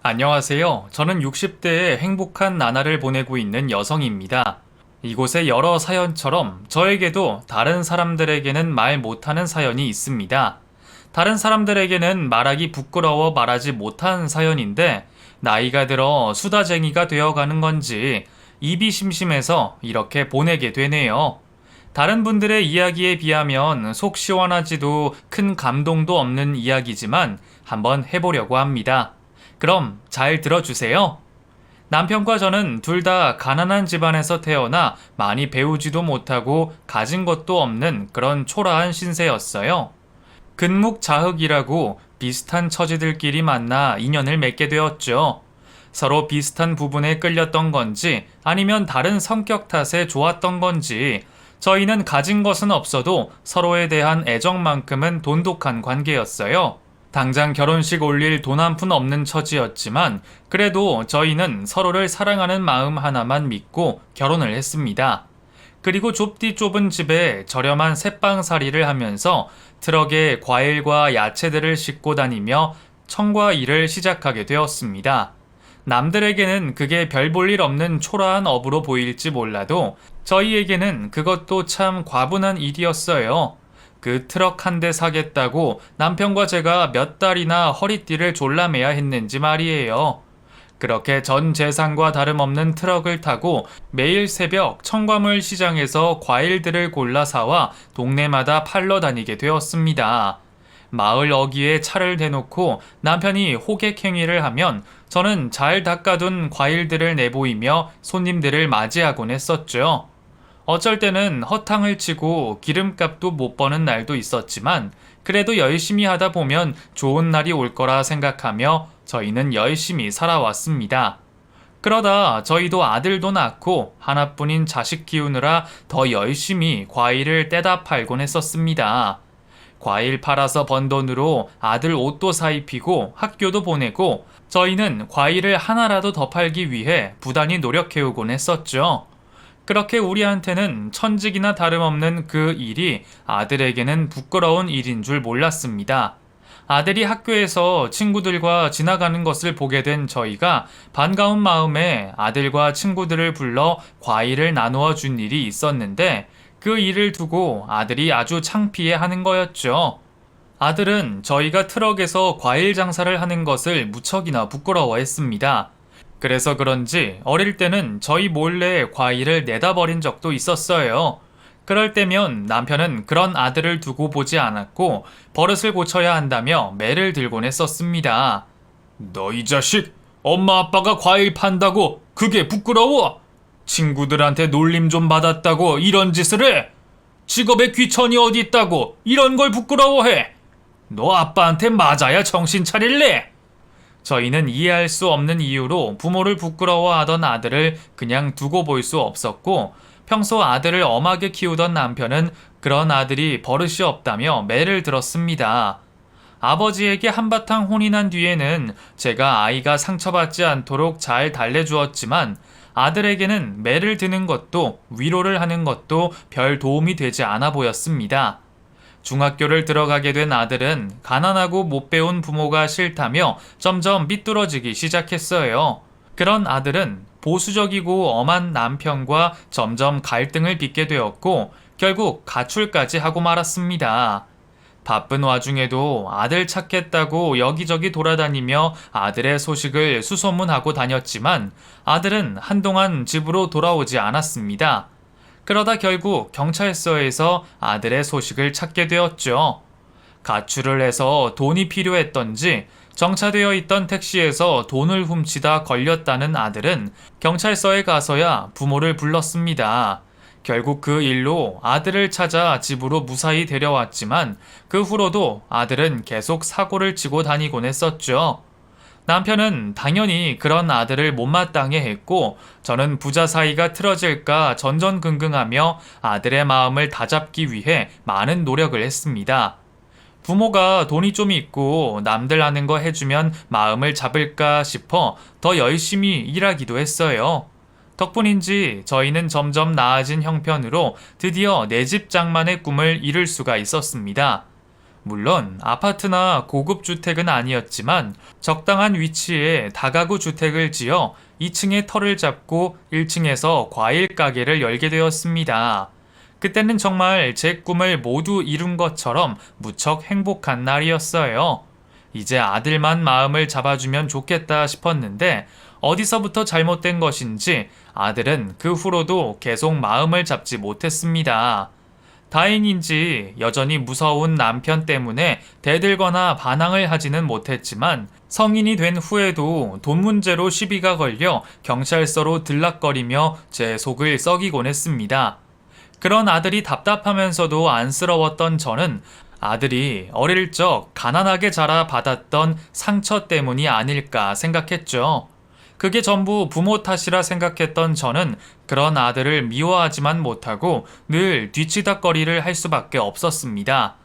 안녕하세요. 저는 60대의 행복한 나날을 보내고 있는 여성입니다. 이곳의 여러 사연처럼 저에게도 다른 사람들에게는 말 못하는 사연이 있습니다. 다른 사람들에게는 말하기 부끄러워 말하지 못한 사연인데 나이가 들어 수다쟁이가 되어가는 건지 입이 심심해서 이렇게 보내게 되네요. 다른 분들의 이야기에 비하면 속 시원하지도 큰 감동도 없는 이야기지만 한번 해보려고 합니다. 그럼 잘 들어주세요. 남편과 저는 둘 다 가난한 집안에서 태어나 많이 배우지도 못하고 가진 것도 없는 그런 초라한 신세였어요. 근묵자흑이라고 비슷한 처지들끼리 만나 인연을 맺게 되었죠. 서로 비슷한 부분에 끌렸던 건지 아니면 다른 성격 탓에 좋았던 건지 저희는 가진 것은 없어도 서로에 대한 애정만큼은 돈독한 관계였어요. 당장 결혼식 올릴 돈 한 푼 없는 처지였지만 그래도 저희는 서로를 사랑하는 마음 하나만 믿고 결혼을 했습니다. 그리고 좁디 좁은 집에 저렴한 새빵살이를 하면서 트럭에 과일과 야채들을 싣고 다니며 청과 일을 시작하게 되었습니다. 남들에게는 그게 별 볼 일 없는 초라한 업으로 보일지 몰라도 저희에게는 그것도 참 과분한 일이었어요. 그 트럭 한 대 사겠다고 남편과 제가 몇 달이나 허리띠를 졸라매야 했는지 말이에요. 그렇게 전 재산과 다름없는 트럭을 타고 매일 새벽 청과물 시장에서 과일들을 골라 사와 동네마다 팔러 다니게 되었습니다. 마을 어귀에 차를 대놓고 남편이 호객 행위를 하면 저는 잘 닦아둔 과일들을 내보이며 손님들을 맞이하곤 했었죠. 어쩔 때는 허탕을 치고 기름값도 못 버는 날도 있었지만 그래도 열심히 하다 보면 좋은 날이 올 거라 생각하며 저희는 열심히 살아왔습니다. 그러다 저희도 아들도 낳고 하나뿐인 자식 키우느라 더 열심히 과일을 떼다 팔곤 했었습니다. 과일 팔아서 번 돈으로 아들 옷도 사입히고 학교도 보내고 저희는 과일을 하나라도 더 팔기 위해 부단히 노력해오곤 했었죠. 그렇게 우리한테는 천직이나 다름없는 그 일이 아들에게는 부끄러운 일인 줄 몰랐습니다. 아들이 학교에서 친구들과 지나가는 것을 보게 된 저희가 반가운 마음에 아들과 친구들을 불러 과일을 나누어 준 일이 있었는데 그 일을 두고 아들이 아주 창피해 하는 거였죠. 아들은 저희가 트럭에서 과일 장사를 하는 것을 무척이나 부끄러워했습니다. 그래서 그런지 어릴 때는 저희 몰래 과일을 내다 버린 적도 있었어요. 그럴 때면 남편은 그런 아들을 두고 보지 않았고 버릇을 고쳐야 한다며 매를 들곤 했었습니다. 너 이 자식, 엄마 아빠가 과일 판다고 그게 부끄러워? 친구들한테 놀림 좀 받았다고 이런 짓을 해? 직업에 귀천이 어디 있다고 이런 걸 부끄러워해? 너 아빠한테 맞아야 정신 차릴래? 저희는 이해할 수 없는 이유로 부모를 부끄러워하던 아들을 그냥 두고 볼 수 없었고 평소 아들을 엄하게 키우던 남편은 그런 아들이 버릇이 없다며 매를 들었습니다. 아버지에게 한바탕 혼이 난 뒤에는 제가 아이가 상처받지 않도록 잘 달래주었지만 아들에게는 매를 드는 것도 위로를 하는 것도 별 도움이 되지 않아 보였습니다. 중학교를 들어가게 된 아들은 가난하고 못 배운 부모가 싫다며 점점 삐뚤어지기 시작했어요. 그런 아들은 보수적이고 엄한 남편과 점점 갈등을 빚게 되었고 결국 가출까지 하고 말았습니다. 바쁜 와중에도 아들 찾겠다고 여기저기 돌아다니며 아들의 소식을 수소문하고 다녔지만 아들은 한동안 집으로 돌아오지 않았습니다. 그러다 결국 경찰서에서 아들의 소식을 찾게 되었죠. 가출을 해서 돈이 필요했던지 정차되어 있던 택시에서 돈을 훔치다 걸렸다는 아들은 경찰서에 가서야 부모를 불렀습니다. 결국 그 일로 아들을 찾아 집으로 무사히 데려왔지만 그 후로도 아들은 계속 사고를 치고 다니곤 했었죠. 남편은 당연히 그런 아들을 못마땅해 했고 저는 부자 사이가 틀어질까 전전긍긍하며 아들의 마음을 다잡기 위해 많은 노력을 했습니다. 부모가 돈이 좀 있고 남들 하는 거 해주면 마음을 잡을까 싶어 더 열심히 일하기도 했어요. 덕분인지 저희는 점점 나아진 형편으로 드디어 내 집 장만의 꿈을 이룰 수가 있었습니다. 물론 아파트나 고급 주택은 아니었지만 적당한 위치에 다가구 주택을 지어 2층에 터를 잡고 1층에서 과일 가게를 열게 되었습니다. 그때는 정말 제 꿈을 모두 이룬 것처럼 무척 행복한 날이었어요. 이제 아들만 마음을 잡아주면 좋겠다 싶었는데 어디서부터 잘못된 것인지 아들은 그 후로도 계속 마음을 잡지 못했습니다. 다행인지 여전히 무서운 남편 때문에 대들거나 반항을 하지는 못했지만 성인이 된 후에도 돈 문제로 시비가 걸려 경찰서로 들락거리며 제 속을 썩이곤 했습니다. 그런 아들이 답답하면서도 안쓰러웠던 저는 아들이 어릴 적 가난하게 자라 받았던 상처 때문이 아닐까 생각했죠. 그게 전부 부모 탓이라 생각했던 저는 그런 아들을 미워하지만 못하고 늘 뒤치다꺼리를 할 수밖에 없었습니다.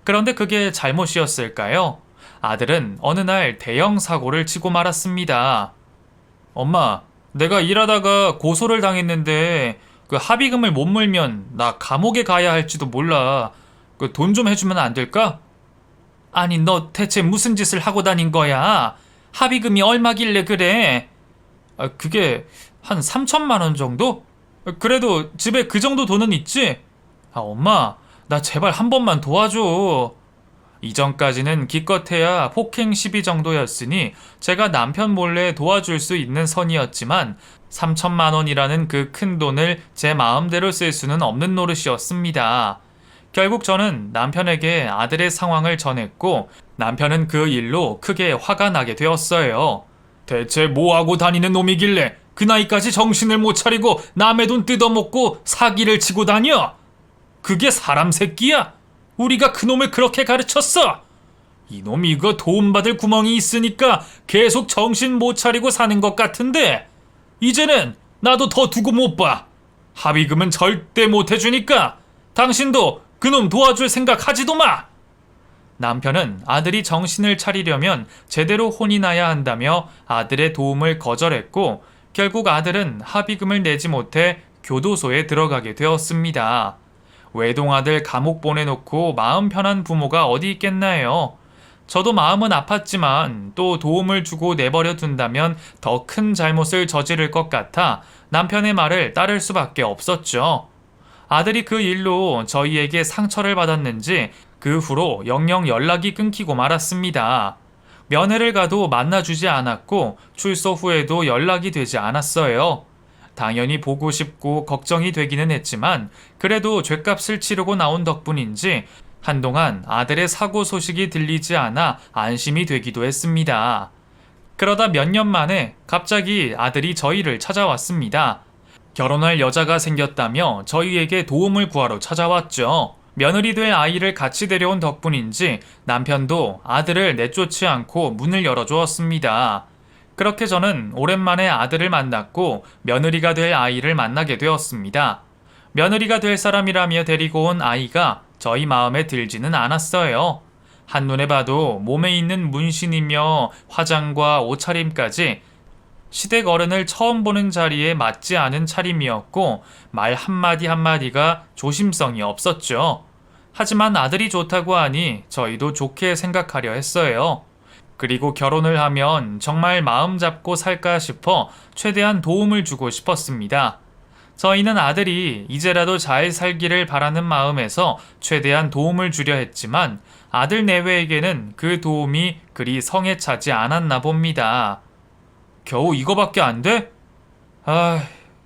그런데 그게 잘못이었을까요? 아들은 어느 날 대형 사고를 치고 말았습니다. 엄마, 내가 일하다가 고소를 당했는데 그 합의금을 못 물면 나 감옥에 가야 할지도 몰라. 그 돈 좀 해주면 안 될까? 아니, 너 대체 무슨 짓을 하고 다닌 거야? 합의금이 얼마길래 그래? 그게 한 3천만 원 정도? 그래도 집에 그 정도 돈은 있지? 엄마, 나 제발 한 번만 도와줘. 이전까지는 기껏해야 폭행 시비 정도였으니 제가 남편 몰래 도와줄 수 있는 선이었지만 3천만 원이라는 그 큰 돈을 제 마음대로 쓸 수는 없는 노릇이었습니다. 결국 저는 남편에게 아들의 상황을 전했고 남편은 그 일로 크게 화가 나게 되었어요. 대체 뭐하고 다니는 놈이길래 그 나이까지 정신을 못 차리고 남의 돈 뜯어먹고 사기를 치고 다녀? 그게 사람 새끼야? 우리가 그놈을 그렇게 가르쳤어? 이놈이 이거 도움받을 구멍이 있으니까 계속 정신 못 차리고 사는 것 같은데 이제는 나도 더 두고 못 봐. 합의금은 절대 못 해주니까 당신도 그놈 도와줄 생각 하지도 마. 남편은 아들이 정신을 차리려면 제대로 혼이 나야 한다며 아들의 도움을 거절했고 결국 아들은 합의금을 내지 못해 교도소에 들어가게 되었습니다. 외동아들 감옥 보내놓고 마음 편한 부모가 어디 있겠나요? 저도 마음은 아팠지만 또 도움을 주고 내버려 둔다면 더 큰 잘못을 저지를 것 같아 남편의 말을 따를 수밖에 없었죠. 아들이 그 일로 저희에게 상처를 받았는지 그 후로 영영 연락이 끊기고 말았습니다. 면회를 가도 만나주지 않았고 출소 후에도 연락이 되지 않았어요. 당연히 보고 싶고 걱정이 되기는 했지만 그래도 죗값을 치르고 나온 덕분인지 한동안 아들의 사고 소식이 들리지 않아 안심이 되기도 했습니다. 그러다 몇 년 만에 갑자기 아들이 저희를 찾아왔습니다. 결혼할 여자가 생겼다며 저희에게 도움을 구하러 찾아왔죠. 며느리 될 아이를 같이 데려온 덕분인지 남편도 아들을 내쫓지 않고 문을 열어주었습니다. 그렇게 저는 오랜만에 아들을 만났고 며느리가 될 아이를 만나게 되었습니다. 며느리가 될 사람이라며 데리고 온 아이가 저희 마음에 들지는 않았어요. 한눈에 봐도 몸에 있는 문신이며 화장과 옷차림까지 시댁 어른을 처음 보는 자리에 맞지 않은 차림이었고 말 한마디 한마디가 조심성이 없었죠. 하지만 아들이 좋다고 하니 저희도 좋게 생각하려 했어요. 그리고 결혼을 하면 정말 마음 잡고 살까 싶어 최대한 도움을 주고 싶었습니다. 저희는 아들이 이제라도 잘 살기를 바라는 마음에서 최대한 도움을 주려 했지만 아들 내외에게는 그 도움이 그리 성에 차지 않았나 봅니다. 겨우 이거밖에 안 돼?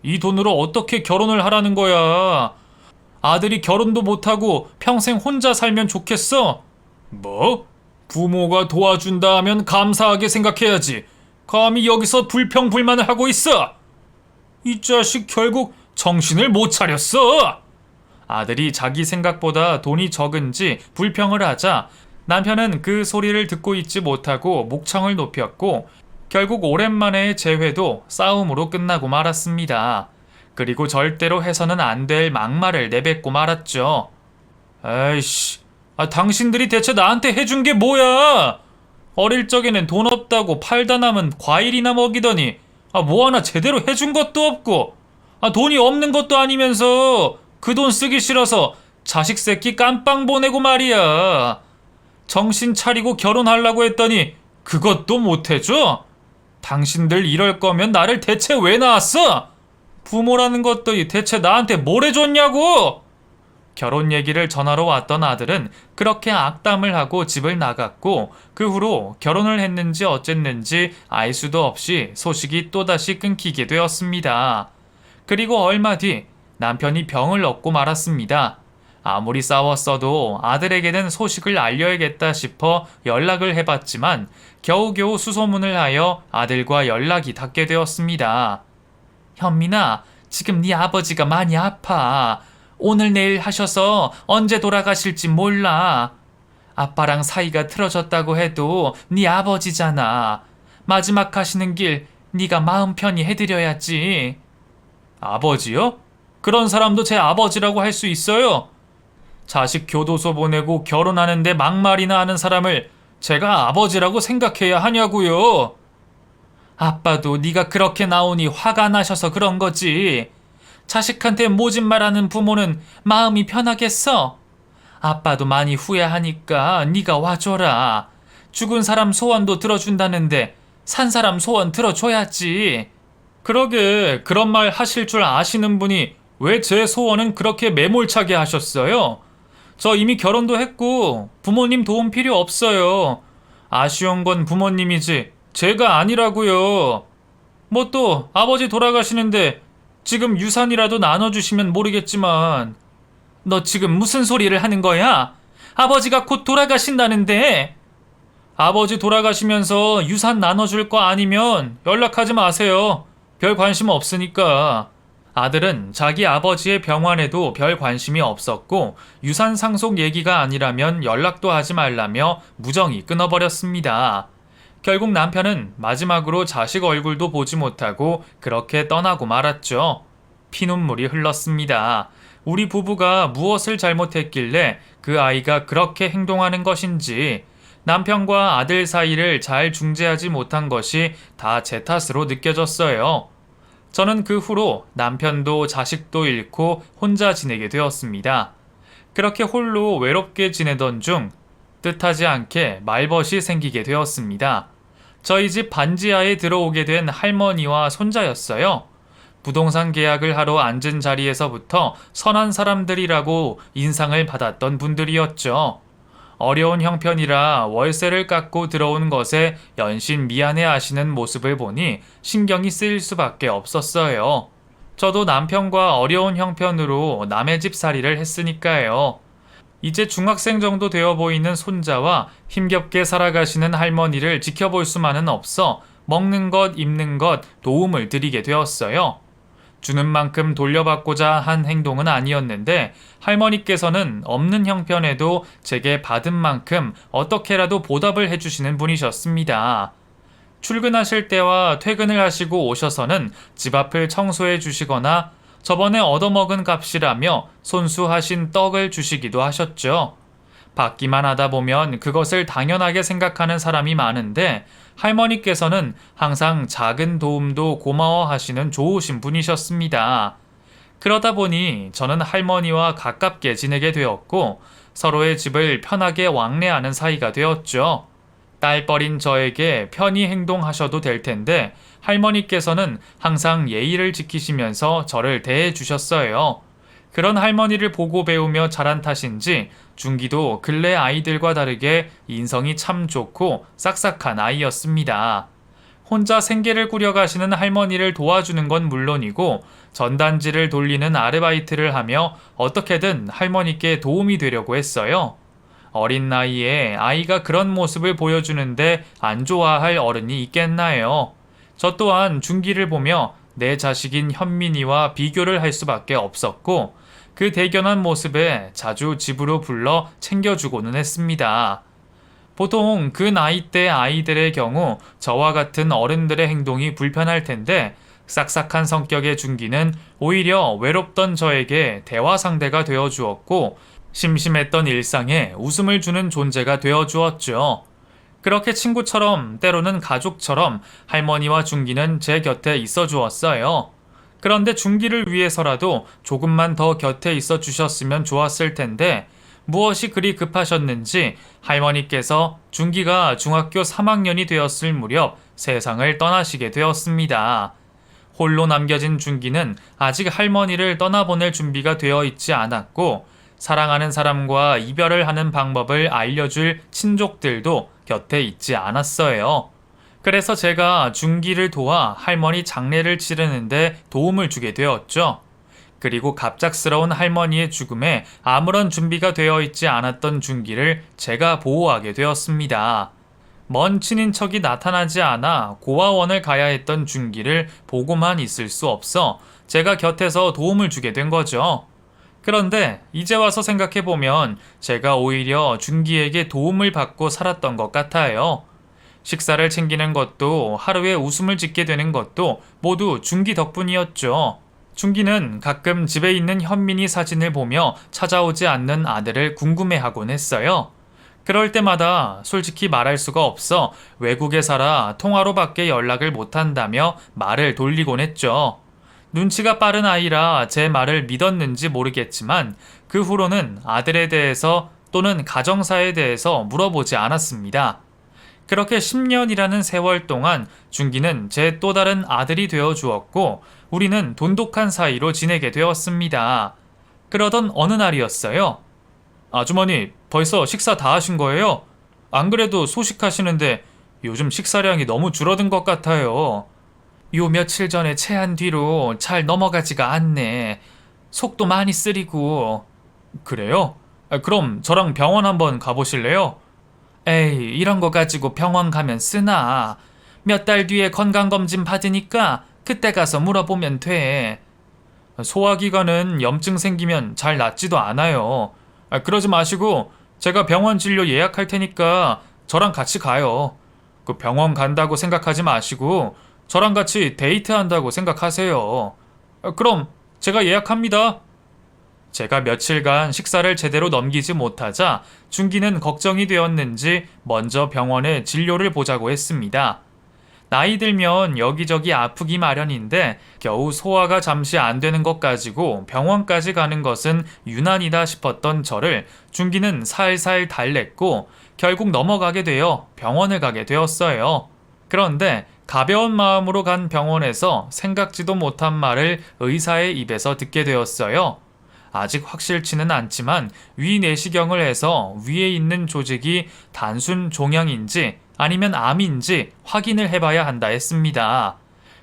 이 돈으로 어떻게 결혼을 하라는 거야? 아들이 결혼도 못하고 평생 혼자 살면 좋겠어? 뭐? 부모가 도와준다 하면 감사하게 생각해야지. 감히 여기서 불평불만을 하고 있어? 이 자식 결국 정신을 못 차렸어. 아들이 자기 생각보다 돈이 적은지 불평을 하자 남편은 그 소리를 듣고 있지 못하고 목청을 높였고 결국 오랜만의 재회도 싸움으로 끝나고 말았습니다. 그리고 절대로 해서는 안 될 막말을 내뱉고 말았죠. 에이씨, 당신들이 대체 나한테 해준 게 뭐야? 어릴 적에는 돈 없다고 팔다 남은 과일이나 먹이더니 뭐 하나 제대로 해준 것도 없고 돈이 없는 것도 아니면서 그 돈 쓰기 싫어서 자식 새끼 깜빵 보내고 말이야. 정신 차리고 결혼하려고 했더니 그것도 못해줘? 당신들 이럴 거면 나를 대체 왜 낳았어? 부모라는 것들이 대체 나한테 뭘 해줬냐고! 결혼 얘기를 전하러 왔던 아들은 그렇게 악담을 하고 집을 나갔고, 그 후로 결혼을 했는지 어쨌는지 알 수도 없이 소식이 또다시 끊기게 되었습니다. 그리고 얼마 뒤 남편이 병을 얻고 말았습니다. 아무리 싸웠어도 아들에게는 소식을 알려야겠다 싶어 연락을 해봤지만 겨우겨우 수소문을 하여 아들과 연락이 닿게 되었습니다. 현민아, 지금 네 아버지가 많이 아파. 오늘 내일 하셔서 언제 돌아가실지 몰라. 아빠랑 사이가 틀어졌다고 해도 네 아버지잖아. 마지막 가시는 길 네가 마음 편히 해드려야지. 아버지요? 그런 사람도 제 아버지라고 할 수 있어요? 자식 교도소 보내고 결혼하는데 막말이나 하는 사람을 제가 아버지라고 생각해야 하냐고요. 아빠도 네가 그렇게 나오니 화가 나셔서 그런 거지. 자식한테 모진 말하는 부모는 마음이 편하겠어? 아빠도 많이 후회하니까 네가 와줘라. 죽은 사람 소원도 들어준다는데 산 사람 소원 들어줘야지. 그러게, 그런 말 하실 줄 아시는 분이 왜 제 소원은 그렇게 매몰차게 하셨어요? 저 이미 결혼도 했고 부모님 도움 필요 없어요. 아쉬운 건 부모님이지 제가 아니라고요. 뭐 또 아버지 돌아가시는데 지금 유산이라도 나눠주시면 모르겠지만. 너 지금 무슨 소리를 하는 거야? 아버지가 곧 돌아가신다는데. 아버지 돌아가시면서 유산 나눠줄 거 아니면 연락하지 마세요. 별 관심 없으니까. 아들은 자기 아버지의 병환에도 별 관심이 없었고 유산 상속 얘기가 아니라면 연락도 하지 말라며 무정히 끊어버렸습니다. 결국 남편은 마지막으로 자식 얼굴도 보지 못하고 그렇게 떠나고 말았죠. 피눈물이 흘렀습니다. 우리 부부가 무엇을 잘못했길래 그 아이가 그렇게 행동하는 것인지, 남편과 아들 사이를 잘 중재하지 못한 것이 다 제 탓으로 느껴졌어요. 저는 그 후로 남편도 자식도 잃고 혼자 지내게 되었습니다. 그렇게 홀로 외롭게 지내던 중 뜻하지 않게 말벗이 생기게 되었습니다. 저희 집 반지하에 들어오게 된 할머니와 손자였어요. 부동산 계약을 하러 앉은 자리에서부터 선한 사람들이라고 인상을 받았던 분들이었죠. 어려운 형편이라 월세를 깎고 들어온 것에 연신 미안해 하시는 모습을 보니 신경이 쓰일 수밖에 없었어요. 저도 남편과 어려운 형편으로 남의 집 살이를 했으니까요. 이제 중학생 정도 되어 보이는 손자와 힘겹게 살아가시는 할머니를 지켜볼 수만은 없어 먹는 것, 입는 것 도움을 드리게 되었어요. 주는 만큼 돌려받고자 한 행동은 아니었는데 할머니께서는 없는 형편에도 제게 받은 만큼 어떻게라도 보답을 해주시는 분이셨습니다. 출근하실 때와 퇴근을 하시고 오셔서는 집 앞을 청소해 주시거나 저번에 얻어먹은 값이라며 손수하신 떡을 주시기도 하셨죠. 받기만 하다 보면 그것을 당연하게 생각하는 사람이 많은데 할머니께서는 항상 작은 도움도 고마워하시는 좋으신 분이셨습니다. 그러다 보니 저는 할머니와 가깝게 지내게 되었고 서로의 집을 편하게 왕래하는 사이가 되었죠. 딸뻘인 저에게 편히 행동하셔도 될 텐데 할머니께서는 항상 예의를 지키시면서 저를 대해 주셨어요. 그런 할머니를 보고 배우며 자란 탓인지 준기도 근래 아이들과 다르게 인성이 참 좋고 싹싹한 아이였습니다. 혼자 생계를 꾸려가시는 할머니를 도와주는 건 물론이고 전단지를 돌리는 아르바이트를 하며 어떻게든 할머니께 도움이 되려고 했어요. 어린 나이에 아이가 그런 모습을 보여주는데 안 좋아할 어른이 있겠나요? 저 또한 준기를 보며 내 자식인 현민이와 비교를 할 수밖에 없었고 그 대견한 모습에 자주 집으로 불러 챙겨주고는 했습니다. 보통 그 나이대 아이들의 경우 저와 같은 어른들의 행동이 불편할 텐데 싹싹한 성격의 준기는 오히려 외롭던 저에게 대화 상대가 되어 주었고 심심했던 일상에 웃음을 주는 존재가 되어 주었죠. 그렇게 친구처럼 때로는 가족처럼 할머니와 준기는 제 곁에 있어 주었어요. 그런데 준기를 위해서라도 조금만 더 곁에 있어 주셨으면 좋았을 텐데 무엇이 그리 급하셨는지 할머니께서 준기가 중학교 3학년이 되었을 무렵 세상을 떠나시게 되었습니다. 홀로 남겨진 준기는 아직 할머니를 떠나보낼 준비가 되어 있지 않았고 사랑하는 사람과 이별을 하는 방법을 알려줄 친족들도 곁에 있지 않았어요. 그래서 제가 준기를 도와 할머니 장례를 치르는데 도움을 주게 되었죠. 그리고 갑작스러운 할머니의 죽음에 아무런 준비가 되어 있지 않았던 준기를 제가 보호하게 되었습니다. 먼 친인척이 나타나지 않아 고아원을 가야 했던 준기를 보고만 있을 수 없어 제가 곁에서 도움을 주게 된 거죠. 그런데 이제 와서 생각해보면 제가 오히려 준기에게 도움을 받고 살았던 것 같아요. 식사를 챙기는 것도 하루에 웃음을 짓게 되는 것도 모두 준기 덕분이었죠. 준기는 가끔 집에 있는 현민이 사진을 보며 찾아오지 않는 아들을 궁금해하곤 했어요. 그럴 때마다 솔직히 말할 수가 없어 외국에 살아 통화로밖에 연락을 못한다며 말을 돌리곤 했죠. 눈치가 빠른 아이라 제 말을 믿었는지 모르겠지만 그 후로는 아들에 대해서 또는 가정사에 대해서 물어보지 않았습니다. 그렇게 10년이라는 세월 동안 준기는 제 또 다른 아들이 되어 주었고 우리는 돈독한 사이로 지내게 되었습니다. 그러던 어느 날이었어요. 아주머니, 벌써 식사 다 하신 거예요? 안 그래도 소식하시는데 요즘 식사량이 너무 줄어든 것 같아요. 요 며칠 전에 체한 뒤로 잘 넘어가지가 않네. 속도 많이 쓰리고. 그래요? 그럼 저랑 병원 한번 가보실래요? 에이, 이런 거 가지고 병원 가면 쓰나. 몇 달 뒤에 건강검진 받으니까 그때 가서 물어보면 돼. 소화기관은 염증 생기면 잘 낫지도 않아요. 그러지 마시고 제가 병원 진료 예약할 테니까 저랑 같이 가요. 그 병원 간다고 생각하지 마시고 저랑 같이 데이트한다고 생각하세요. 그럼 제가 예약합니다. 제가 며칠간 식사를 제대로 넘기지 못하자 준기는 걱정이 되었는지 먼저 병원에 진료를 보자고 했습니다. 나이 들면 여기저기 아프기 마련인데 겨우 소화가 잠시 안 되는 것 가지고 병원까지 가는 것은 유난이다 싶었던 저를 준기는 살살 달랬고 결국 넘어가게 되어 병원을 가게 되었어요. 그런데 가벼운 마음으로 간 병원에서 생각지도 못한 말을 의사의 입에서 듣게 되었어요. 아직 확실치는 않지만 위 내시경을 해서 위에 있는 조직이 단순 종양인지 아니면 암인지 확인을 해봐야 한다 했습니다.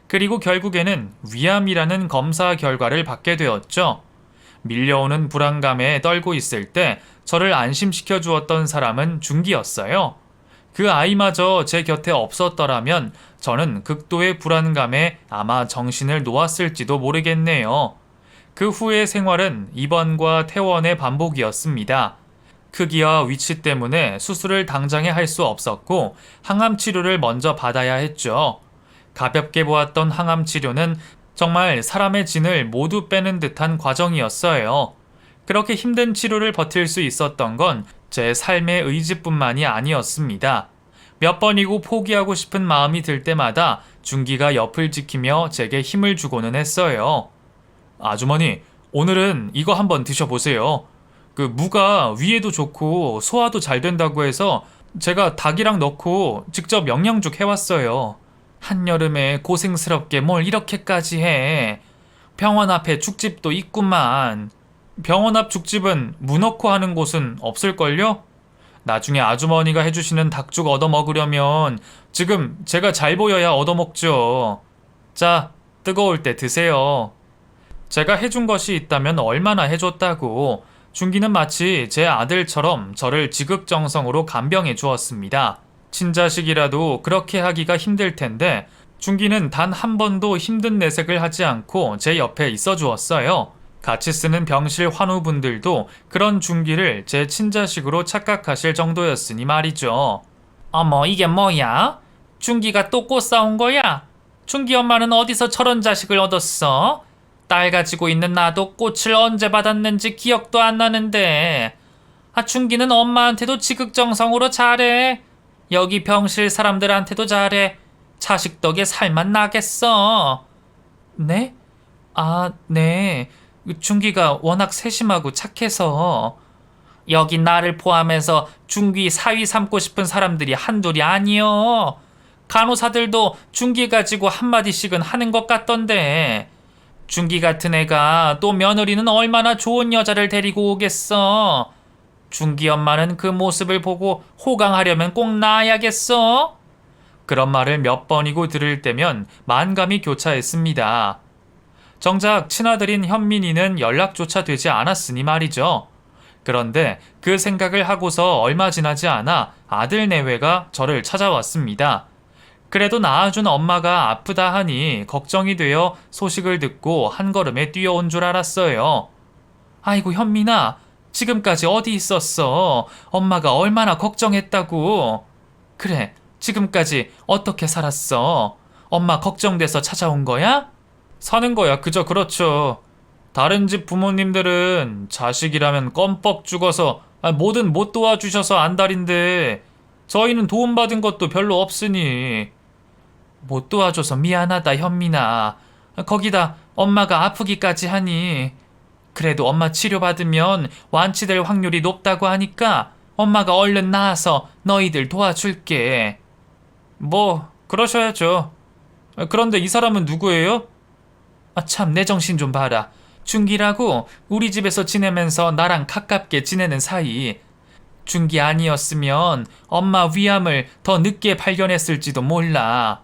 그리고 결국에는 위암이라는 검사 결과를 받게 되었죠. 밀려오는 불안감에 떨고 있을 때 저를 안심시켜 주었던 사람은 준기였어요. 그 아이마저 제 곁에 없었더라면 저는 극도의 불안감에 아마 정신을 놓았을지도 모르겠네요. 그 후의 생활은 입원과 퇴원의 반복이었습니다. 크기와 위치 때문에 수술을 당장에 할 수 없었고 항암 치료를 먼저 받아야 했죠. 가볍게 보았던 항암 치료는 정말 사람의 진을 모두 빼는 듯한 과정이었어요. 그렇게 힘든 치료를 버틸 수 있었던 건 제 삶의 의지뿐만이 아니었습니다. 몇 번이고 포기하고 싶은 마음이 들 때마다 준기가 옆을 지키며 제게 힘을 주고는 했어요. 아주머니, 오늘은 이거 한번 드셔보세요. 그 무가 위에도 좋고 소화도 잘 된다고 해서 제가 닭이랑 넣고 직접 영양죽 해왔어요. 한여름에 고생스럽게 뭘 이렇게까지 해. 병원 앞에 죽집도 있구만. 병원 앞 죽집은 무 넣고 하는 곳은 없을걸요? 나중에 아주머니가 해주시는 닭죽 얻어먹으려면 지금 제가 잘 보여야 얻어먹죠. 자, 뜨거울 때 드세요. 제가 해준 것이 있다면 얼마나 해줬다고. 준기는 마치 제 아들처럼 저를 지극정성으로 간병해 주었습니다. 친자식이라도 그렇게 하기가 힘들 텐데 준기는 단 한 번도 힘든 내색을 하지 않고 제 옆에 있어 주었어요. 같이 쓰는 병실 환우분들도 그런 준기를 제 친자식으로 착각하실 정도였으니 말이죠. 어머, 이게 뭐야? 준기가 또 꽃 싸운 거야? 준기 엄마는 어디서 저런 자식을 얻었어? 딸 가지고 있는 나도 꽃을 언제 받았는지 기억도 안 나는데. 준기는 엄마한테도 지극정성으로 잘해. 여기 병실 사람들한테도 잘해. 자식 덕에 살맛 나겠어. 네? 네. 준기가 워낙 세심하고 착해서. 여기 나를 포함해서 중기 사위 삼고 싶은 사람들이 한둘이 아니여. 간호사들도 중기 가지고 한마디씩은 하는 것 같던데. 중기 같은 애가 또 며느리는 얼마나 좋은 여자를 데리고 오겠어. 중기 엄마는 그 모습을 보고 호강하려면 꼭 낳아야겠어. 그런 말을 몇 번이고 들을 때면 만감이 교차했습니다. 정작 친아들인 현민이는 연락조차 되지 않았으니 말이죠. 그런데 그 생각을 하고서 얼마 지나지 않아 아들 내외가 저를 찾아왔습니다. 그래도 낳아준 엄마가 아프다 하니 걱정이 되어 소식을 듣고 한 걸음에 뛰어온 줄 알았어요. 아이고 현민아, 지금까지 어디 있었어? 엄마가 얼마나 걱정했다고. 그래, 지금까지 어떻게 살았어? 엄마 걱정돼서 찾아온 거야? 사는 거야, 그저 그렇죠. 다른 집 부모님들은 자식이라면 껌뻑 죽어서 뭐든 못 도와주셔서 안달인데 저희는 도움받은 것도 별로 없으니. 못 도와줘서 미안하다 현민아. 거기다 엄마가 아프기까지 하니. 그래도 엄마 치료받으면 완치될 확률이 높다고 하니까 엄마가 얼른 나아서 너희들 도와줄게. 뭐 그러셔야죠. 그런데 이 사람은 누구예요? 참, 내 정신 좀 봐라. 준기라고 우리 집에서 지내면서 나랑 가깝게 지내는 사이. 준기 아니었으면 엄마 위암을 더 늦게 발견했을지도 몰라.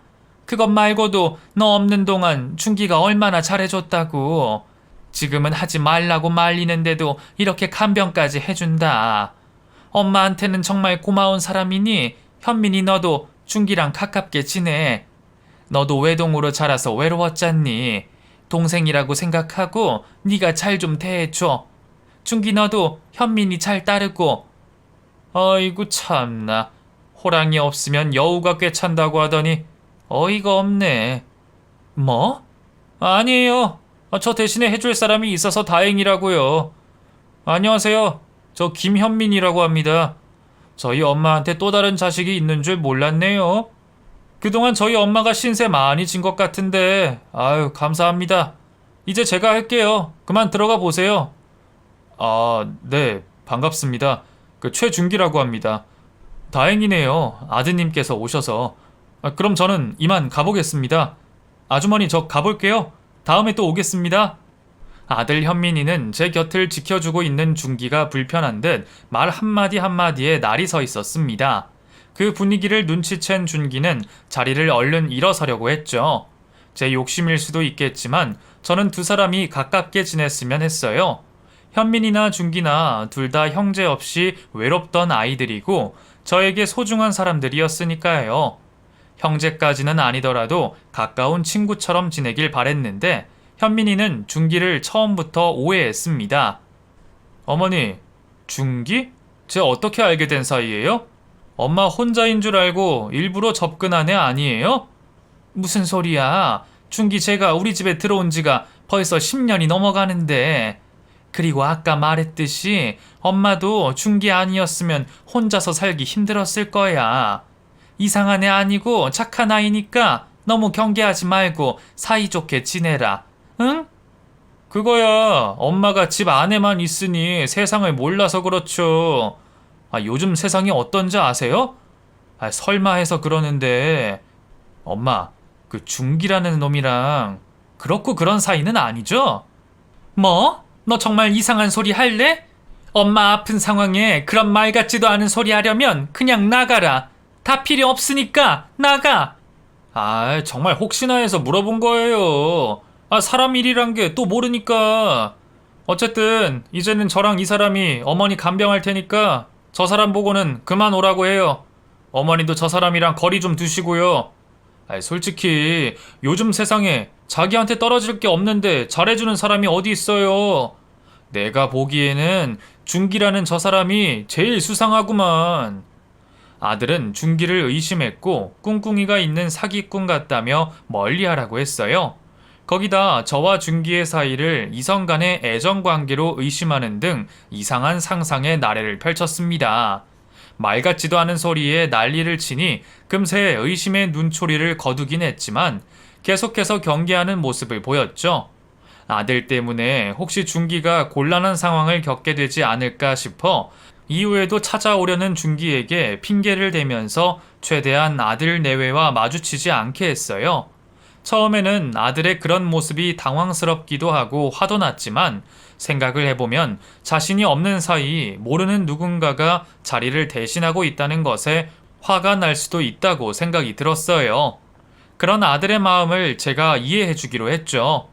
그것 말고도 너 없는 동안 준기가 얼마나 잘해줬다고. 지금은 하지 말라고 말리는데도 이렇게 간병까지 해준다. 엄마한테는 정말 고마운 사람이니 현민이 너도 준기랑 가깝게 지내. 너도 외동으로 자라서 외로웠잖니. 동생이라고 생각하고 네가 잘 좀 대해줘. 준기 너도 현민이 잘 따르고. 아이고 참나. 호랑이 없으면 여우가 꿰찬다고 하더니 어이가 없네. 뭐? 아니에요. 저 대신에 해줄 사람이 있어서 다행이라고요. 안녕하세요. 저 김현민이라고 합니다. 저희 엄마한테 또 다른 자식이 있는 줄 몰랐네요. 그동안 저희 엄마가 신세 많이 진 것 같은데 아유 감사합니다. 이제 제가 할게요. 그만 들어가 보세요. 네, 반갑습니다. 최준기라고 합니다. 다행이네요. 아드님께서 오셔서. 그럼 저는 이만 가보겠습니다. 아주머니 저 가볼게요. 다음에 또 오겠습니다. 아들 현민이는 제 곁을 지켜주고 있는 준기가 불편한 듯 말 한마디 한마디에 날이 서 있었습니다. 그 분위기를 눈치챈 준기는 자리를 얼른 일어서려고 했죠. 제 욕심일 수도 있겠지만 저는 두 사람이 가깝게 지냈으면 했어요. 현민이나 준기나 둘 다 형제 없이 외롭던 아이들이고 저에게 소중한 사람들이었으니까요. 형제까지는 아니더라도 가까운 친구처럼 지내길 바랬는데 현민이는 준기를 처음부터 오해했습니다. 어머니, 준기? 쟤 어떻게 알게 된 사이예요? 엄마 혼자인 줄 알고 일부러 접근한 애 아니에요? 무슨 소리야. 준기 쟤가 우리 집에 들어온 지가 벌써 10년이 넘어가는데. 그리고 아까 말했듯이 엄마도 준기 아니었으면 혼자서 살기 힘들었을 거야. 이상한 애 아니고 착한 아이니까 너무 경계하지 말고 사이좋게 지내라. 응? 그거야 엄마가 집 안에만 있으니 세상을 몰라서 그렇죠. 요즘 세상이 어떤지 아세요? 설마 해서 그러는데 엄마, 그 준기라는 놈이랑 그렇고 그런 사이는 아니죠? 뭐? 너 정말 이상한 소리 할래? 엄마 아픈 상황에 그런 말 같지도 않은 소리 하려면 그냥 나가라. 다 필요 없으니까 나가. 정말 혹시나 해서 물어본 거예요. 사람 일이란 게 또 모르니까. 어쨌든 이제는 저랑 이 사람이 어머니 간병할 테니까 저 사람 보고는 그만 오라고 해요. 어머니도 저 사람이랑 거리 좀 두시고요. 솔직히 요즘 세상에 자기한테 떨어질 게 없는데 잘해주는 사람이 어디 있어요. 내가 보기에는 준기라는 저 사람이 제일 수상하구만. 아들은 준기를 의심했고 꿍꿍이가 있는 사기꾼 같다며 멀리하라고 했어요. 거기다 저와 준기의 사이를 이성 간의 애정관계로 의심하는 등 이상한 상상의 나래를 펼쳤습니다. 말 같지도 않은 소리에 난리를 치니 금세 의심의 눈초리를 거두긴 했지만 계속해서 경계하는 모습을 보였죠. 아들 때문에 혹시 준기가 곤란한 상황을 겪게 되지 않을까 싶어 이후에도 찾아오려는 준기에게 핑계를 대면서 최대한 아들 내외와 마주치지 않게 했어요. 처음에는 아들의 그런 모습이 당황스럽기도 하고 화도 났지만 생각을 해보면 자신이 없는 사이 모르는 누군가가 자리를 대신하고 있다는 것에 화가 날 수도 있다고 생각이 들었어요. 그런 아들의 마음을 제가 이해해주기로 했죠.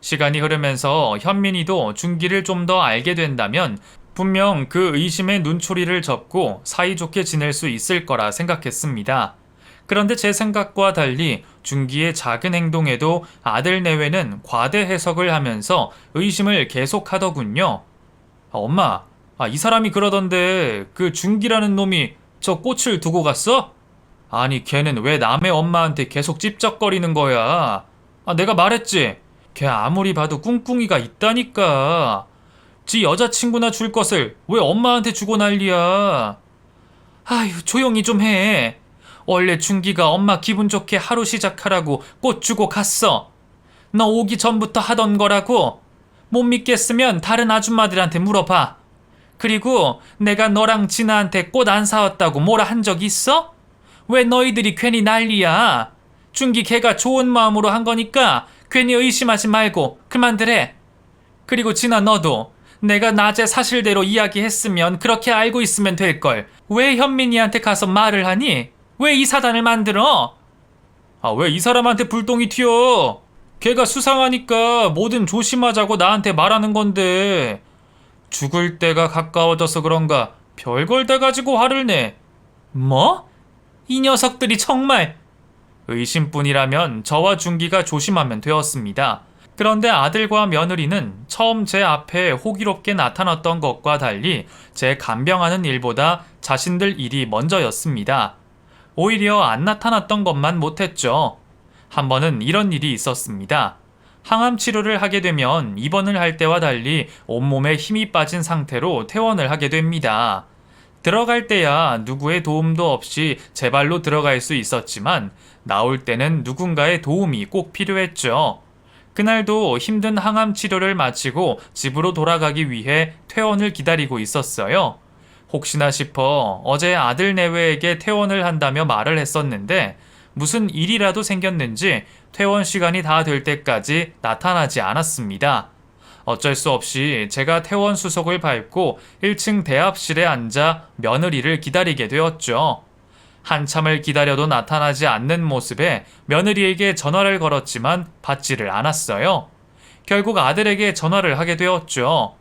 시간이 흐르면서 현민이도 준기를 좀 더 알게 된다면 분명 그 의심의 눈초리를 접고 사이좋게 지낼 수 있을 거라 생각했습니다. 그런데 제 생각과 달리 준기의 작은 행동에도 아들 내외는 과대 해석을 하면서 의심을 계속하더군요. 엄마, 이 사람이 그러던데 그 준기라는 놈이 저 꽃을 두고 갔어? 아니 걔는 왜 남의 엄마한테 계속 찝쩍거리는 거야? 내가 말했지. 걔 아무리 봐도 꿍꿍이가 있다니까. 지 여자친구나 줄 것을 왜 엄마한테 주고 난리야? 아휴, 조용히 좀 해. 원래 준기가 엄마 기분 좋게 하루 시작하라고 꽃 주고 갔어. 너 오기 전부터 하던 거라고. 못 믿겠으면 다른 아줌마들한테 물어봐. 그리고 내가 너랑 진아한테 꽃 안 사왔다고 뭐라 한 적 있어? 왜 너희들이 괜히 난리야? 준기 걔가 좋은 마음으로 한 거니까 괜히 의심하지 말고 그만들 해. 그리고 진아 너도 내가 낮에 사실대로 이야기했으면 그렇게 알고 있으면 될걸. 왜 현민이한테 가서 말을 하니? 왜 이 사단을 만들어? 왜 이 사람한테 불똥이 튀어? 걔가 수상하니까 뭐든 조심하자고 나한테 말하는 건데 죽을 때가 가까워져서 그런가 별걸 다 가지고 화를 내. 뭐? 이 녀석들이 정말. 의심뿐이라면 저와 준기가 조심하면 되었습니다. 그런데 아들과 며느리는 처음 제 앞에 호기롭게 나타났던 것과 달리 제 간병하는 일보다 자신들 일이 먼저였습니다. 오히려 안 나타났던 것만 못했죠. 한 번은 이런 일이 있었습니다. 항암 치료를 하게 되면 입원을 할 때와 달리 온몸에 힘이 빠진 상태로 퇴원을 하게 됩니다. 들어갈 때야 누구의 도움도 없이 제 발로 들어갈 수 있었지만 나올 때는 누군가의 도움이 꼭 필요했죠. 그날도 힘든 항암 치료를 마치고 집으로 돌아가기 위해 퇴원을 기다리고 있었어요. 혹시나 싶어 어제 아들 내외에게 퇴원을 한다며 말을 했었는데 무슨 일이라도 생겼는지 퇴원 시간이 다 될 때까지 나타나지 않았습니다. 어쩔 수 없이 제가 퇴원 수속을 밟고 1층 대합실에 앉아 며느리를 기다리게 되었죠. 한참을 기다려도 나타나지 않는 모습에 며느리에게 전화를 걸었지만 받지를 않았어요. 결국 아들에게 전화를 하게 되었죠.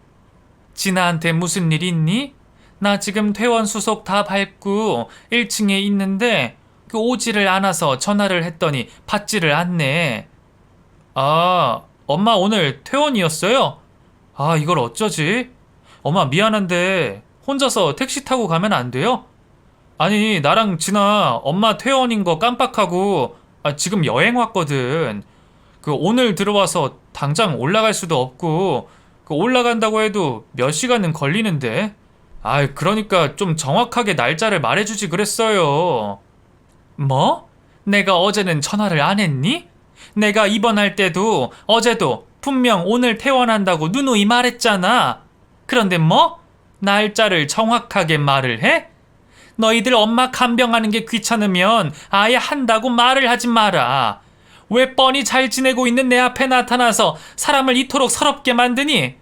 진아한테 무슨 일 있니? 나 지금 퇴원 수속 다 밟고 1층에 있는데 오지를 않아서 전화를 했더니 받지를 않네. 엄마 오늘 퇴원이었어요? 이걸 어쩌지? 엄마 미안한데 혼자서 택시 타고 가면 안 돼요? 아니 나랑 진아 엄마 퇴원인 거 깜빡하고 지금 여행 왔거든. 오늘 들어와서 당장 올라갈 수도 없고 올라간다고 해도 몇 시간은 걸리는데. 그러니까 좀 정확하게 날짜를 말해주지 그랬어요. 뭐? 내가 어제는 전화를 안 했니? 내가 입원할 때도 어제도 분명 오늘 퇴원한다고 누누이 말했잖아. 그런데 뭐? 날짜를 정확하게 말을 해? 너희들 엄마 간병하는 게 귀찮으면 아예 한다고 말을 하지 마라. 왜 뻔히 잘 지내고 있는 내 앞에 나타나서 사람을 이토록 서럽게 만드니?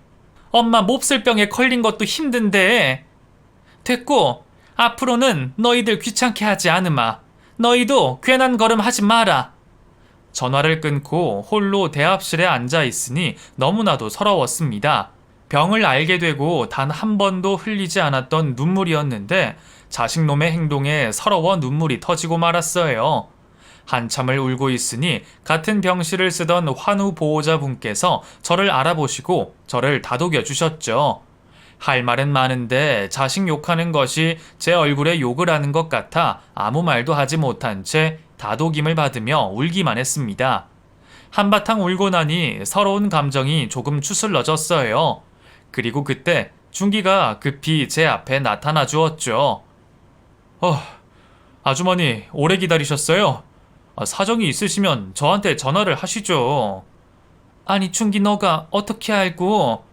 엄마 몹쓸 병에 걸린 것도 힘든데. 됐고 앞으로는 너희들 귀찮게 하지 않으마. 너희도 괜한 걸음 하지 마라. 전화를 끊고 홀로 대합실에 앉아 있으니 너무나도 서러웠습니다. 병을 알게 되고 단 한 번도 흘리지 않았던 눈물이었는데 자식놈의 행동에 서러워 눈물이 터지고 말았어요. 한참을 울고 있으니 같은 병실을 쓰던 환우 보호자분께서 저를 알아보시고 저를 다독여 주셨죠. 할 말은 많은데 자식 욕하는 것이 제 얼굴에 욕을 하는 것 같아 아무 말도 하지 못한 채 다독임을 받으며 울기만 했습니다. 한바탕 울고 나니 서러운 감정이 조금 추슬러졌어요. 그리고 그때 준기가 급히 제 앞에 나타나 주었죠. 아주머니 오래 기다리셨어요? 사정이 있으시면 저한테 전화를 하시죠. 아니 준기 너가 어떻게 알고?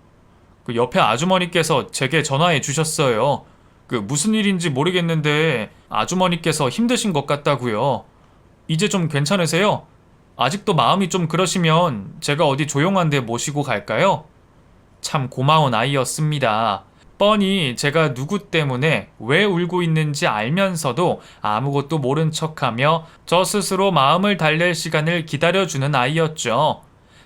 옆에 아주머니께서 제게 전화해 주셨어요. 무슨 일인지 모르겠는데 아주머니께서 힘드신 것 같다고요. 이제 좀 괜찮으세요? 아직도 마음이 좀 그러시면 제가 어디 조용한 데 모시고 갈까요? 참 고마운 아이였습니다. 뻔히 제가 누구 때문에 왜 울고 있는지 알면서도 아무것도 모른 척하며 저 스스로 마음을 달랠 시간을 기다려주는 아이였죠.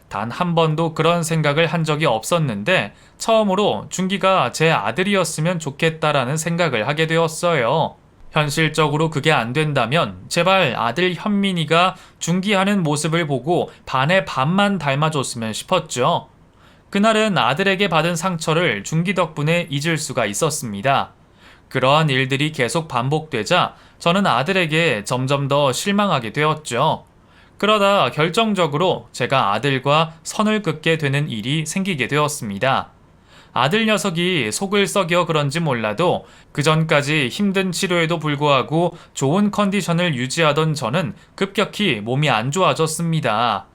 단 한 번도 그런 생각을 한 적이 없었는데 처음으로 준기가 제 아들이었으면 좋겠다라는 생각을 하게 되었어요. 현실적으로 그게 안 된다면 제발 아들 현민이가 준기하는 모습을 보고 반의 반만 닮아줬으면 싶었죠. 그날은 아들에게 받은 상처를 준기 덕분에 잊을 수가 있었습니다. 그러한 일들이 계속 반복되자 저는 아들에게 점점 더 실망하게 되었죠. 그러다 결정적으로 제가 아들과 선을 긋게 되는 일이 생기게 되었습니다. 아들 녀석이 속을 썩여 그런지 몰라도 그 전까지 힘든 치료에도 불구하고 좋은 컨디션을 유지하던 저는 급격히 몸이 안 좋아졌습니다.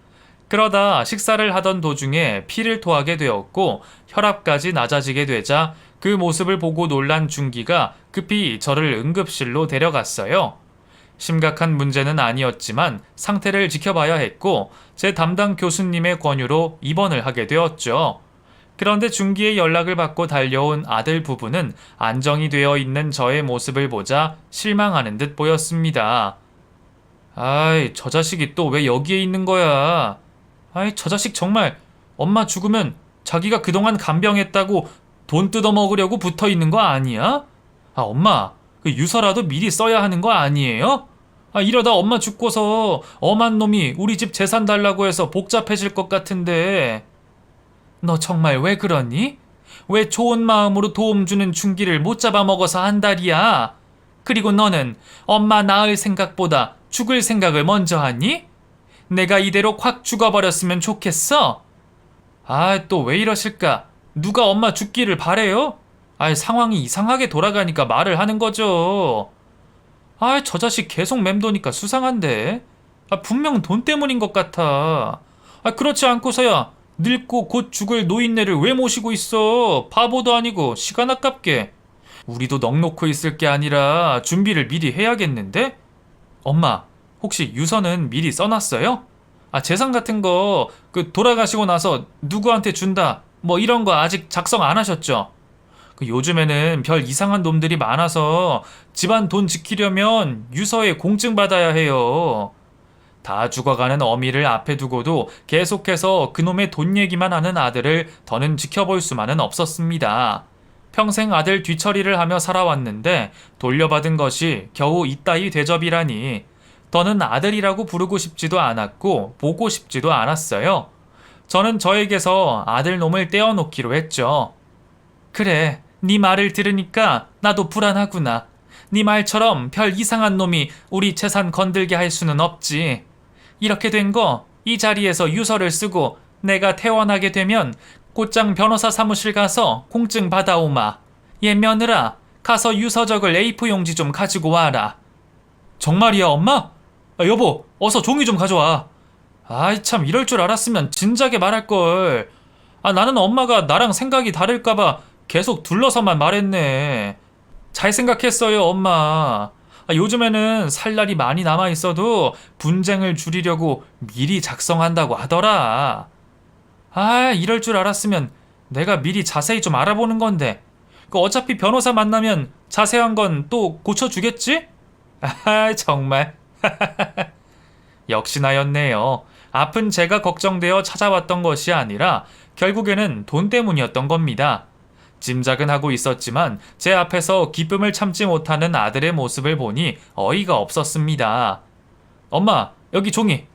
그러다 식사를 하던 도중에 피를 토하게 되었고 혈압까지 낮아지게 되자 그 모습을 보고 놀란 준기가 급히 저를 응급실로 데려갔어요. 심각한 문제는 아니었지만 상태를 지켜봐야 했고 제 담당 교수님의 권유로 입원을 하게 되었죠. 그런데 준기의 연락을 받고 달려온 아들 부부는 안정이 되어 있는 저의 모습을 보자 실망하는 듯 보였습니다. 아이, 저 자식이 또 왜 여기에 있는 거야? 아이, 저 자식 정말 엄마 죽으면 자기가 그동안 간병했다고 돈 뜯어먹으려고 붙어 있는 거 아니야? 아, 엄마, 그 유서라도 미리 써야 하는 거 아니에요? 아, 이러다 엄마 죽고서 엄한 놈이 우리 집 재산 달라고 해서 복잡해질 것 같은데. 너 정말 왜 그러니? 왜 좋은 마음으로 도움 주는 준기를 못 잡아먹어서 한달이야? 그리고 너는 엄마 낳을 생각보다 죽을 생각을 먼저 하니? 내가 이대로 확 죽어버렸으면 좋겠어? 아, 또 왜 이러실까? 누가 엄마 죽기를 바래요? 아, 상황이 이상하게 돌아가니까 말을 하는 거죠. 아, 저 자식 계속 맴도니까 수상한데. 아, 분명 돈 때문인 것 같아. 아, 그렇지 않고서야 늙고 곧 죽을 노인네를 왜 모시고 있어? 바보도 아니고 시간 아깝게. 우리도 넋놓고 있을 게 아니라 준비를 미리 해야겠는데? 엄마, 혹시 유서는 미리 써놨어요? 아, 재산 같은 거 돌아가시고 나서 누구한테 준다 뭐 이런 거 아직 작성 안 하셨죠? 요즘에는 별 이상한 놈들이 많아서 집안 돈 지키려면 유서에 공증 받아야 해요. 다 죽어가는 어미를 앞에 두고도 계속해서 그놈의 돈 얘기만 하는 아들을 더는 지켜볼 수만은 없었습니다. 평생 아들 뒤처리를 하며 살아왔는데 돌려받은 것이 겨우 이따위 대접이라니. 더는 아들이라고 부르고 싶지도 않았고 보고 싶지도 않았어요. 저는 저에게서 아들 놈을 떼어놓기로 했죠. 그래, 네 말을 들으니까 나도 불안하구나. 네 말처럼 별 이상한 놈이 우리 재산 건들게 할 수는 없지. 이렇게 된 거 이 자리에서 유서를 쓰고 내가 퇴원하게 되면 곧장 변호사 사무실 가서 공증 받아오마. 얘 며느라, 가서 유서 적을 A4 용지 좀 가지고 와라. 정말이야, 엄마? 아, 여보, 어서 종이 좀 가져와. 아이, 참, 이럴 줄 알았으면 진작에 말할걸. 아, 나는 엄마가 나랑 생각이 다를까봐 계속 둘러서만 말했네. 잘 생각했어요, 엄마. 아, 요즘에는 살 날이 많이 남아있어도 분쟁을 줄이려고 미리 작성한다고 하더라. 아, 이럴 줄 알았으면 내가 미리 자세히 좀 알아보는 건데. 어차피 변호사 만나면 자세한 건 또 고쳐주겠지? 아, 정말. 역시나였네요. 아픈 제가 걱정되어 찾아왔던 것이 아니라 결국에는 돈 때문이었던 겁니다. 짐작은 하고 있었지만 제 앞에서 기쁨을 참지 못하는 아들의 모습을 보니 어이가 없었습니다. 엄마, 여기 종이.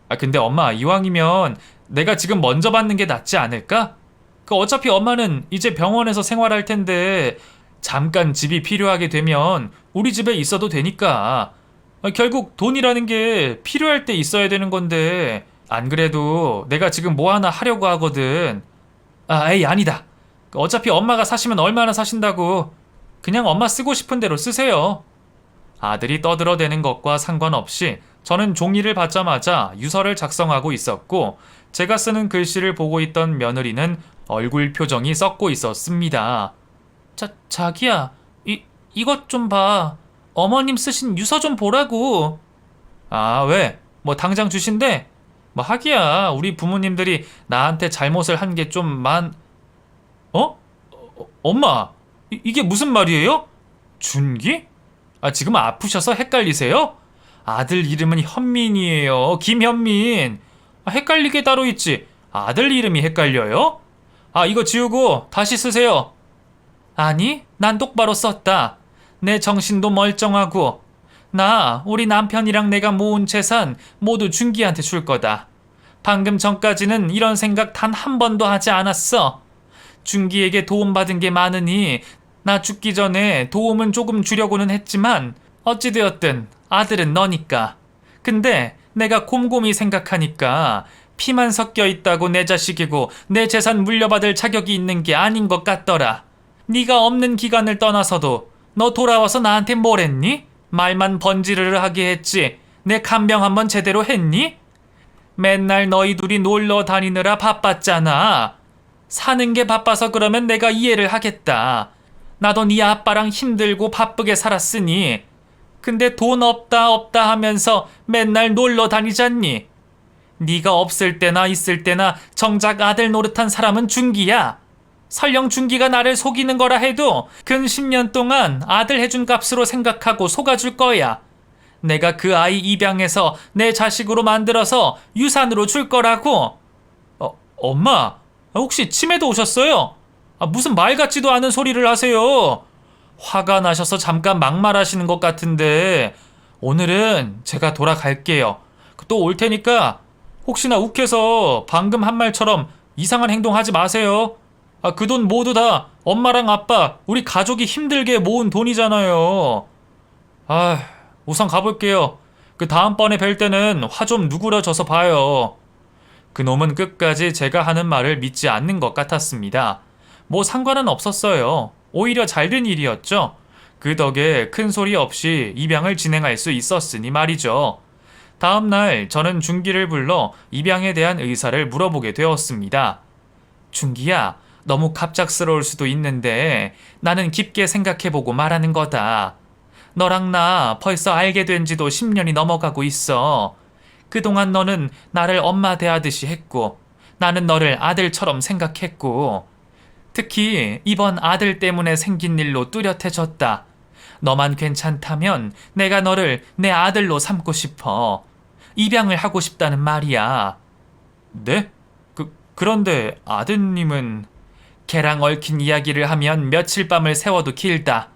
아, 근데 엄마, 이왕이면 내가 지금 먼저 받는 게 낫지 않을까? 어차피 엄마는 이제 병원에서 생활할 텐데 잠깐 집이 필요하게 되면 우리 집에 있어도 되니까. 결국 돈이라는 게 필요할 때 있어야 되는 건데 안 그래도 내가 지금 뭐 하나 하려고 하거든. 아, 에이, 아니다. 어차피 엄마가 사시면 얼마나 사신다고. 그냥 엄마 쓰고 싶은 대로 쓰세요. 아들이 떠들어대는 것과 상관없이 저는 종이를 받자마자 유서를 작성하고 있었고 제가 쓰는 글씨를 보고 있던 며느리는 얼굴 표정이 썩고 있었습니다. 자기야, 이것 좀 봐. 어머님 쓰신 유서 좀 보라고. 아, 왜? 뭐 당장 주신대? 뭐 하기야. 우리 부모님들이 나한테 잘못을 한 게 좀 어? 엄마, 이게 무슨 말이에요? 준기? 아, 지금 아프셔서 헷갈리세요? 아들 이름은 현민이에요. 김현민. 아, 헷갈리게 따로 있지. 아들 이름이 헷갈려요? 아, 이거 지우고 다시 쓰세요. 아니, 난 똑바로 썼다. 내 정신도 멀쩡하고. 나 우리 남편이랑 내가 모은 재산 모두 준기한테 줄 거다. 방금 전까지는 이런 생각 단 한 번도 하지 않았어. 준기에게 도움받은 게 많으니 나 죽기 전에 도움은 조금 주려고는 했지만 어찌되었든 아들은 너니까. 근데 내가 곰곰이 생각하니까 피만 섞여 있다고 내 자식이고 내 재산 물려받을 자격이 있는 게 아닌 것 같더라. 네가 없는 기간을 떠나서도 너 돌아와서 나한테 뭘 했니? 말만 번지르르 하게 했지. 내 간병 한번 제대로 했니? 맨날 너희 둘이 놀러 다니느라 바빴잖아. 사는 게 바빠서 그러면 내가 이해를 하겠다. 나도 네 아빠랑 힘들고 바쁘게 살았으니. 근데 돈 없다 없다 하면서 맨날 놀러 다니잖니. 네가 없을 때나 있을 때나 정작 아들 노릇한 사람은 준기야. 설령 준기가 나를 속이는 거라 해도 근 10년 동안 아들 해준 값으로 생각하고 속아줄 거야. 내가 그 아이 입양해서 내 자식으로 만들어서 유산으로 줄 거라고. 엄마, 혹시 치매도 오셨어요? 무슨 말 같지도 않은 소리를 하세요. 화가 나셔서 잠깐 막말하시는 것 같은데 오늘은 제가 돌아갈게요. 또 올 테니까 혹시나 욱해서 방금 한 말처럼 이상한 행동 하지 마세요. 그 돈 모두 다 엄마랑 아빠, 우리 가족이 힘들게 모은 돈이잖아요. 우선 가볼게요. 그 다음번에 뵐 때는 화 좀 누그러져서 봐요. 그놈은 끝까지 제가 하는 말을 믿지 않는 것 같았습니다. 뭐 상관은 없었어요. 오히려 잘된 일이었죠. 그 덕에 큰 소리 없이 입양을 진행할 수 있었으니 말이죠. 다음날 저는 준기를 불러 입양에 대한 의사를 물어보게 되었습니다. 준기야, 너무 갑작스러울 수도 있는데 나는 깊게 생각해보고 말하는 거다. 너랑 나 벌써 알게 된 지도 10년이 넘어가고 있어. 그동안 너는 나를 엄마 대하듯이 했고 나는 너를 아들처럼 생각했고 특히 이번 아들 때문에 생긴 일로 뚜렷해졌다. 너만 괜찮다면 내가 너를 내 아들로 삼고 싶어. 입양을 하고 싶다는 말이야. 네? 그런데 아드님은... 개랑 얽힌 이야기를 하면 며칠 밤을 새워도 길다.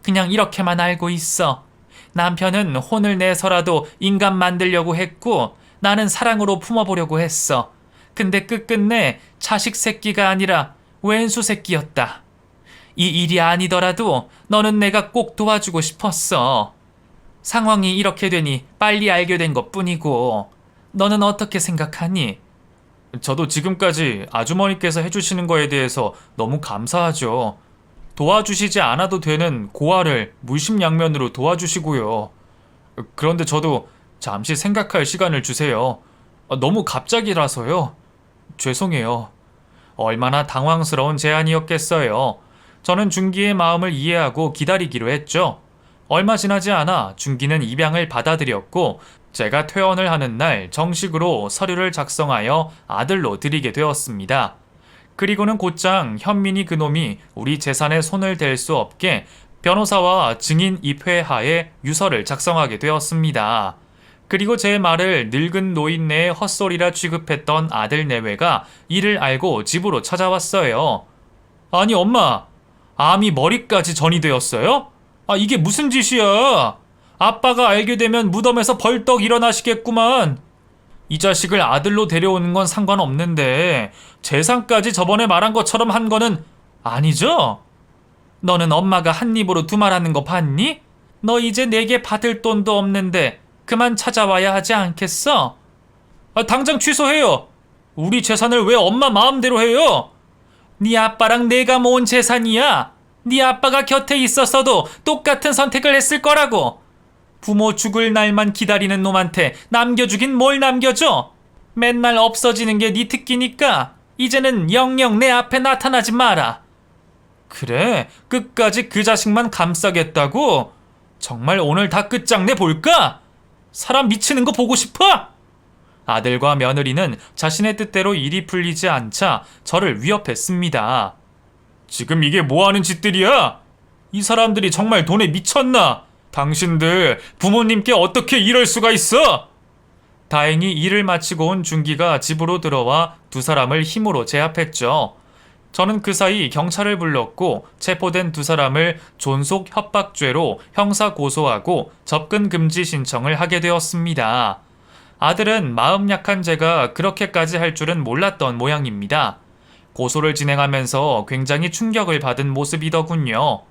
그냥 이렇게만 알고 있어. 남편은 혼을 내서라도 인간 만들려고 했고 나는 사랑으로 품어보려고 했어. 근데 끝끝내 자식 새끼가 아니라 왼수 새끼였다. 이 일이 아니더라도 너는 내가 꼭 도와주고 싶었어. 상황이 이렇게 되니 빨리 알게 된 것뿐이고 너는 어떻게 생각하니? 저도 지금까지 아주머니께서 해주시는 거에 대해서 너무 감사하죠. 도와주시지 않아도 되는 고아를 물심양면으로 도와주시고요. 그런데 저도 잠시 생각할 시간을 주세요. 너무 갑자기라서요. 죄송해요. 얼마나 당황스러운 제안이었겠어요. 저는 준기의 마음을 이해하고 기다리기로 했죠. 얼마 지나지 않아 준기는 입양을 받아들였고 제가 퇴원을 하는 날 정식으로 서류를 작성하여 아들로 드리게 되었습니다. 그리고는 곧장 현민이 그놈이 우리 재산에 손을 댈 수 없게 변호사와 증인 입회하에 유서를 작성하게 되었습니다. 그리고 제 말을 늙은 노인네의 헛소리라 취급했던 아들 내외가 이를 알고 집으로 찾아왔어요. 아니 엄마, 암이 머리까지 전이 되었어요? 이게 무슨 짓이야? 아빠가 알게 되면 무덤에서 벌떡 일어나시겠구만. 이 자식을 아들로 데려오는 건 상관없는데 재산까지 저번에 말한 것처럼 한 거는 아니죠? 너는 엄마가 한 입으로 두말하는 거 봤니? 너 이제 내게 받을 돈도 없는데 그만 찾아와야 하지 않겠어? 당장 취소해요. 우리 재산을 왜 엄마 마음대로 해요? 네 아빠랑 내가 모은 재산이야. 네 아빠가 곁에 있었어도 똑같은 선택을 했을 거라고. 부모 죽을 날만 기다리는 놈한테 남겨주긴 뭘 남겨줘? 맨날 없어지는 게 네 특기니까 이제는 영영 내 앞에 나타나지 마라. 그래? 끝까지 그 자식만 감싸겠다고? 정말 오늘 다 끝장내 볼까? 사람 미치는 거 보고 싶어? 아들과 며느리는 자신의 뜻대로 일이 풀리지 않자 저를 위협했습니다. 지금 이게 뭐 하는 짓들이야? 이 사람들이 정말 돈에 미쳤나? 당신들 부모님께 어떻게 이럴 수가 있어? 다행히 일을 마치고 온 준기가 집으로 들어와 두 사람을 힘으로 제압했죠. 저는 그 사이 경찰을 불렀고 체포된 두 사람을 존속 협박죄로 형사 고소하고 접근 금지 신청을 하게 되었습니다. 아들은 마음 약한 제가 그렇게까지 할 줄은 몰랐던 모양입니다. 고소를 진행하면서 굉장히 충격을 받은 모습이더군요.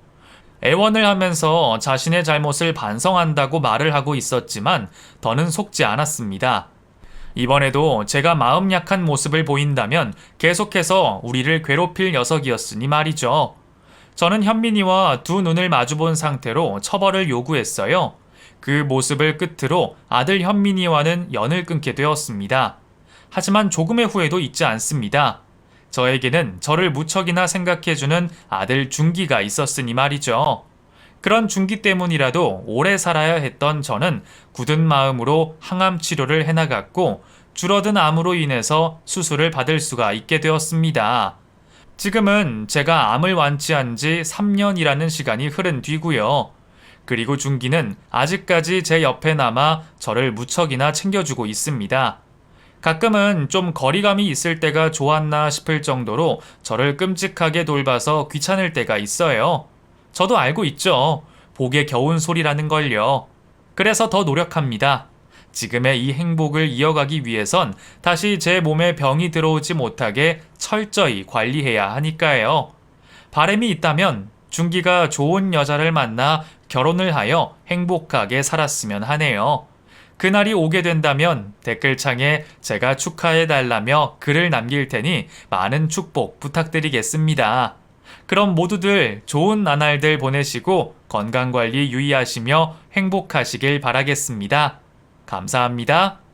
애원을 하면서 자신의 잘못을 반성한다고 말을 하고 있었지만 더는 속지 않았습니다. 이번에도 제가 마음 약한 모습을 보인다면 계속해서 우리를 괴롭힐 녀석이었으니 말이죠. 저는 현민이와 두 눈을 마주본 상태로 처벌을 요구했어요. 그 모습을 끝으로 아들 현민이와는 연을 끊게 되었습니다. 하지만 조금의 후회도 있지 않습니다. 저에게는 저를 무척이나 생각해주는 아들 준기가 있었으니 말이죠. 그런 준기 때문이라도 오래 살아야 했던 저는 굳은 마음으로 항암 치료를 해나갔고 줄어든 암으로 인해서 수술을 받을 수가 있게 되었습니다. 지금은 제가 암을 완치한 지 3년이라는 시간이 흐른 뒤고요. 그리고 준기는 아직까지 제 옆에 남아 저를 무척이나 챙겨주고 있습니다. 가끔은 좀 거리감이 있을 때가 좋았나 싶을 정도로 저를 끔찍하게 돌봐서 귀찮을 때가 있어요. 저도 알고 있죠. 복에 겨운 소리라는 걸요. 그래서 더 노력합니다. 지금의 이 행복을 이어가기 위해선 다시 제 몸에 병이 들어오지 못하게 철저히 관리해야 하니까요. 바람이 있다면 준기가 좋은 여자를 만나 결혼을 하여 행복하게 살았으면 하네요. 그날이 오게 된다면 댓글창에 제가 축하해달라며 글을 남길 테니 많은 축복 부탁드리겠습니다. 그럼 모두들 좋은 나날들 보내시고 건강관리 유의하시며 행복하시길 바라겠습니다. 감사합니다.